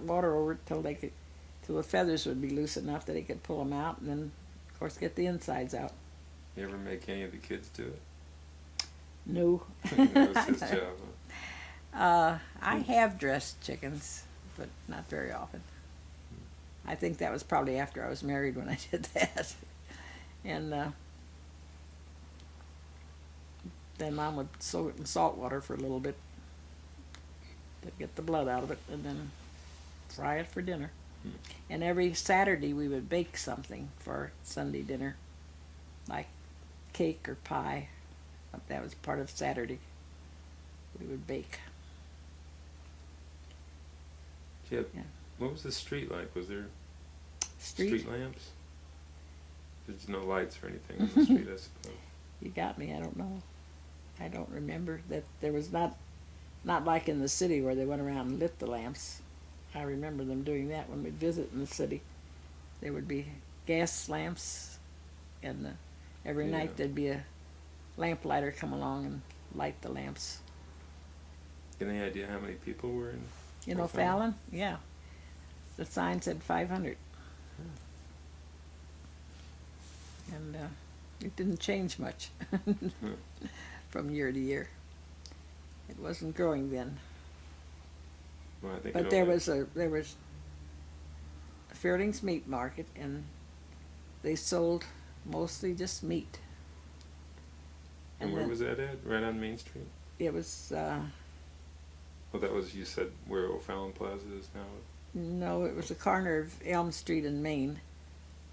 water over it till the feathers would be loose enough that he could pull them out, and then, of course, get the insides out. You ever make any of the kids do it? No. That was his job. I have dressed chickens, but not very often. I think that was probably after I was married when I did that. And then Mom would soak it in salt water for a little bit to get the blood out of it, and then fry it for dinner. And every Saturday we would bake something for Sunday dinner, like cake or pie. That was part of Saturday. We would bake. Yeah. Yeah. What was the street like? Was there Street lamps? There's no lights or anything on the street, I suppose. You got me. I don't know. I don't remember that there was not like in the city where they went around and lit the lamps. I remember them doing that when we'd visit in the city. There would be gas lamps, and every night there'd be a lamplighter come along and light the lamps. Any idea how many people were in? You know, Fallon? Yeah. The sign said 500. And it didn't change much from year to year. It wasn't growing then. Well, I think But there was a Fairlings meat market, and they sold mostly just meat. And where was that at? Right on Main Street? It was Well, that was, you said, where O'Fallon Plaza is now? no, it was the corner of Elm Street and Main.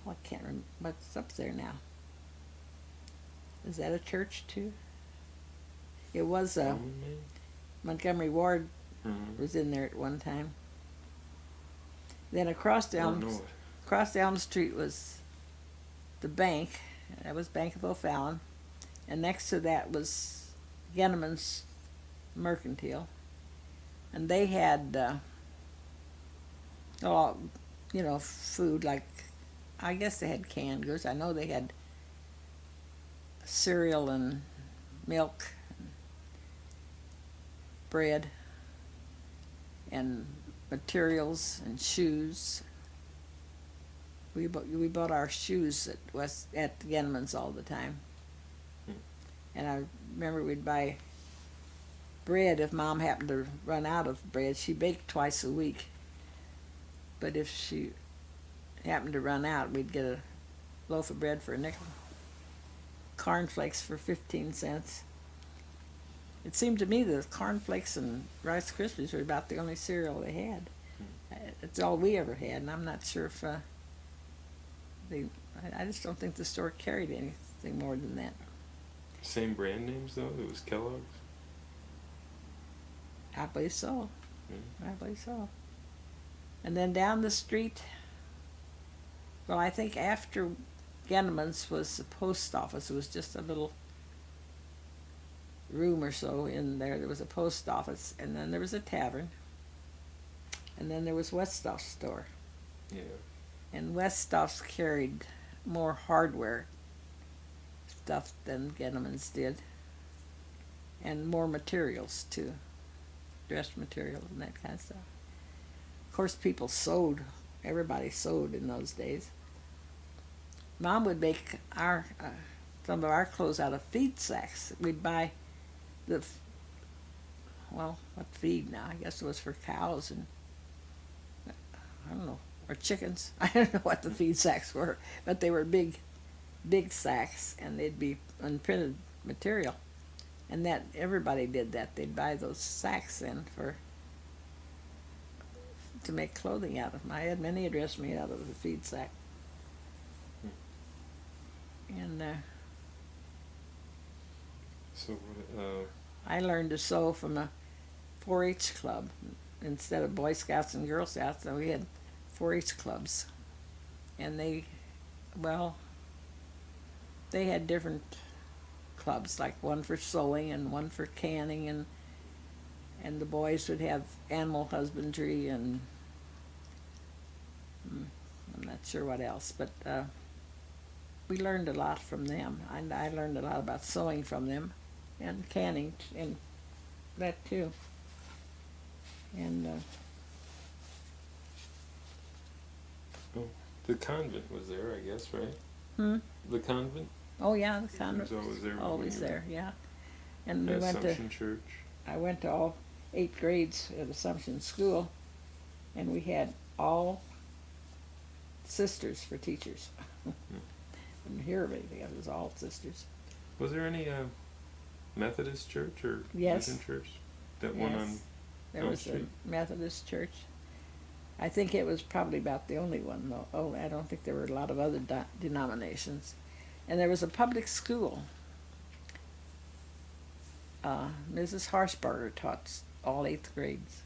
Oh, I can't remember what's up there now. Is that a church too? It was Montgomery Ward was in there at one time. Then across Elm Street was the bank. That was Bank of O'Fallon, and next to that was Genneman's Mercantile, and they had food, like I guess they had canned goods. I know they had cereal and milk, and bread, and materials and shoes. We bought our shoes at Genneman's all the time. And I remember we'd buy bread if Mom happened to run out of bread. She baked twice a week. But if she happened to run out, we'd get a loaf of bread for a nickel. Cornflakes for 15 cents. It seemed to me that cornflakes and Rice Krispies were about the only cereal they had. It's all we ever had, and I'm not sure if I just don't think the store carried anything more than that. Same brand names, though? It was Kellogg's? I believe so. I believe so. And then down the street, well, I think after Genneman's was the post office. It was just a little room or so in there. There was a post office, and then there was a tavern, and then there was Weststoff's store. Yeah. And Weststoff's carried more hardware stuff than Genneman's did, and more materials too, dress material and that kind of stuff. Of course, people sewed. Everybody sewed in those days. Mom would make some of our clothes out of feed sacks. We'd buy what feed now? I guess it was for cows and I don't know, or chickens. I don't know what the feed sacks were, but they were big sacks, and they'd be unprinted material. And that everybody did that. They'd buy those sacks in to make clothing out of them. I had many a dress made out of the feed sack. And so I learned to sew from a 4-H club instead of Boy Scouts and Girl Scouts. So we had 4-H clubs, and they had different clubs, like one for sewing and one for canning, and the boys would have animal husbandry, and I'm not sure what else, but we learned a lot from them. I learned a lot about sewing from them, and canning, and that too. And Oh, the convent was there, I guess, right? Hmm? The convent? Oh yeah, the It convent was always there. when always you were there, yeah. And at Assumption Church. I went to all 8 grades at Assumption School, and we had all sisters for teachers. Didn't hear of anything, it was all sisters. Was there any Methodist church or Yes. Mission church? That one Yes. on There Elm was Street? a Methodist church. I think it was probably about the only one, though. Oh, I don't think there were a lot of other denominations. And there was a public school. Mrs. Harshbarger taught all 8th grades.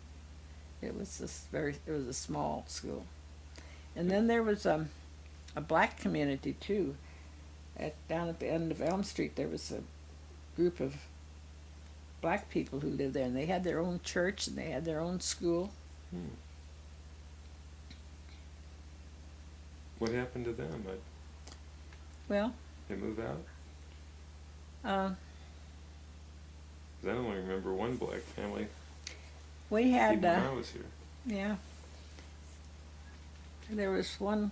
It was it was a small school. And then there was a black community too. Down at the end of Elm Street, there was a group of black people who lived there, and they had their own church and they had their own school. Hmm. What happened to them? Well, They move out? uh, 'Cause I only remember one black family we had, even when I was here. yeah, there was one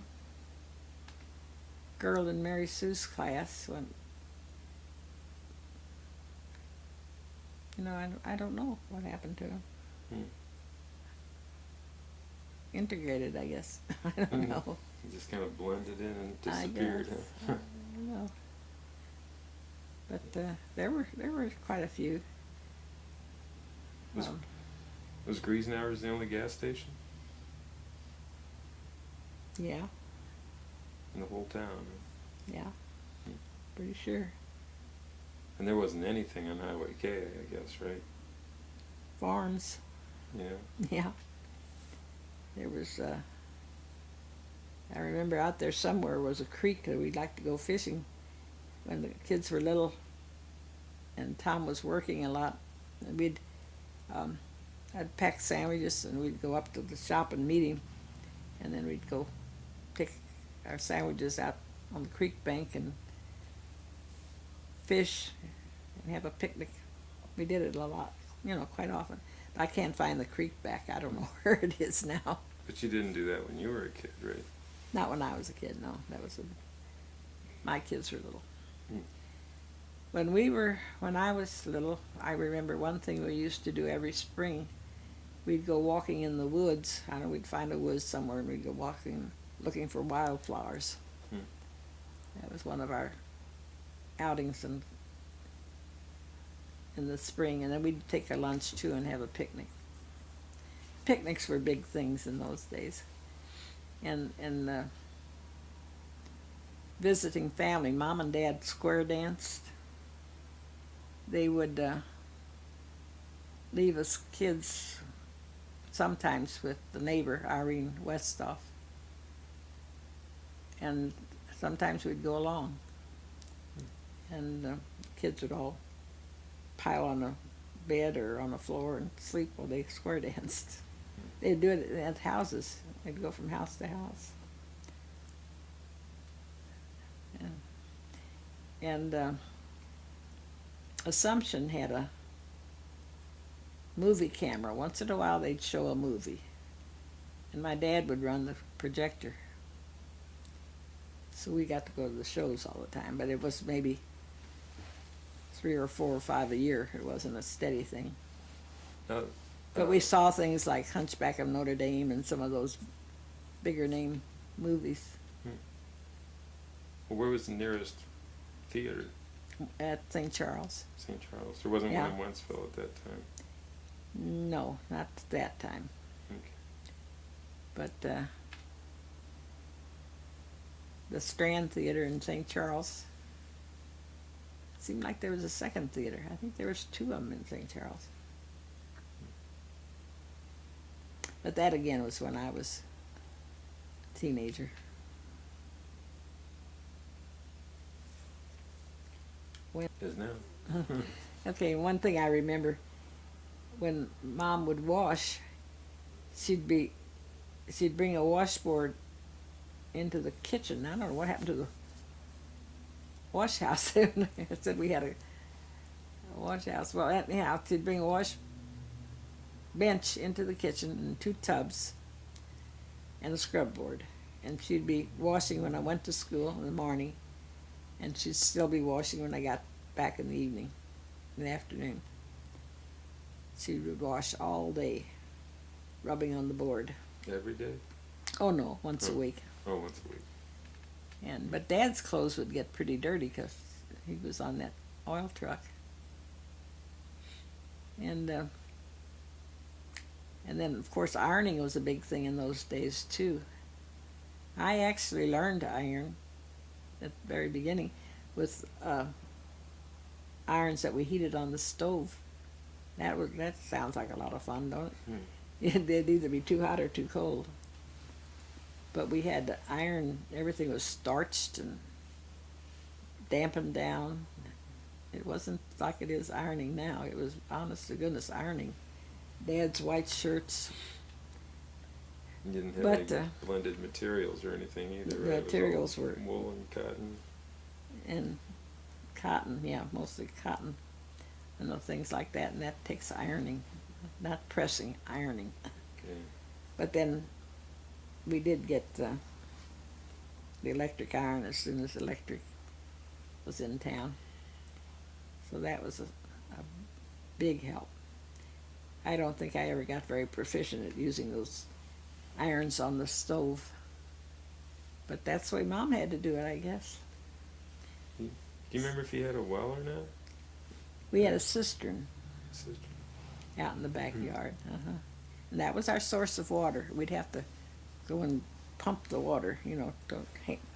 girl in Mary Sue's class when, I don't know what happened to him. Hmm. Integrated, I guess. I don't Mhm. know. It just kind of blended in and I disappeared. guess. Huh? I don't know. But there were quite a few. Was, Um, was Griesenauer's the only gas station yeah, in the whole town? yeah, Hmm. pretty sure. And there wasn't anything on Highway K, I guess, right? Farms, Yeah. yeah. There was. I remember out there somewhere was a creek that we'd like to go fishing when the kids were little, and Tom was working a lot, and I'd pack sandwiches and we'd go up to the shop and meet him, and then we'd go pick our sandwiches out on the creek bank and fish and have a picnic. We did it a lot, quite often. But I can't find the creek back. I don't know where it is now. But you didn't do that when you were a kid, right? Not when I was a kid, no. My kids were little. Hmm. When I was little, I remember one thing we used to do every spring. We'd go walking in the woods. I don't know, we'd find a woods somewhere and we'd go walking, looking for wildflowers. Hmm. That was one of our outings in the spring, and then we'd take our lunch too and have a picnic. Picnics were big things in those days. And visiting family, Mom and Dad square danced. They would leave us kids sometimes with the neighbor, Irene Westhoff. And sometimes we'd go along. And the kids would all pile on the bed or on the floor and sleep while they square danced. They'd do it at houses. They'd go from house to house. And Assumption had a movie camera. Once in a while they'd show a movie. And my dad would run the projector. So we got to go to the shows all the time. But it was maybe 3 or 4 or 5 a year. It wasn't a steady thing. But we saw things like Hunchback of Notre Dame and some of those bigger name movies. Well, where was the nearest theater? At St. Charles. St. Charles. There wasn't Yeah. one in Wentzville at that time. No, not that time. Okay. But the Strand Theater in St. Charles. It seemed like there was a second theater. I think there was 2 of them in St. Charles. But that again was when I was a teenager. Is now. Okay, one thing I remember, when Mom would wash, she'd bring a washboard into the kitchen. I don't know what happened to the wash house. I said we had a wash house. Well, anyhow, she'd bring a wash bench into the kitchen and 2 tubs and a scrub board. and she'd be washing when I went to school in the morning, and she'd still be washing when I got back in the evening, in the afternoon. She would wash all day, rubbing on the board. Every day? Oh no, once a week. Oh, once a week. But Dad's clothes would get pretty dirty because he was on that oil truck. And then of course ironing was a big thing in those days too. I actually learned to iron at the very beginning with irons that we heated on the stove. That sounds like a lot of fun, don't it? They'd either be too hot or too cold. But we had to iron, everything was starched and dampened down. It wasn't like it is ironing now. It was, honest to goodness, ironing. Dad's white shirts. You didn't have But, any blended materials or anything either, the right? It was materials all were- wool and cotton. And cotton, yeah, mostly cotton and things like that. And that takes ironing, not pressing, ironing. Okay. But then we did get the electric iron as soon as electric was in town. So that was a big help. I don't think I ever got very proficient at using those irons on the stove. But that's the way Mom had to do it, I guess. Do you remember if he had a well or not? We had a cistern Sister? out in the backyard. And that was our source of water. We'd have to go and pump the water,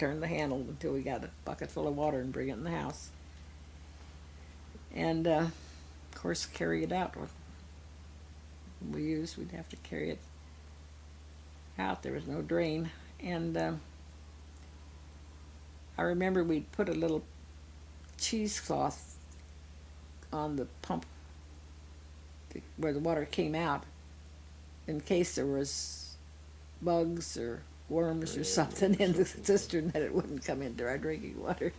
turn the handle until we got a bucket full of water and bring it in the house. And, of course, carry it out. We'd have to carry it out. There was no drain. And I remember we'd put a little cheesecloth on the pump where the water came out in case there was bugs or worms or something in the cistern that it wouldn't come into our drinking water.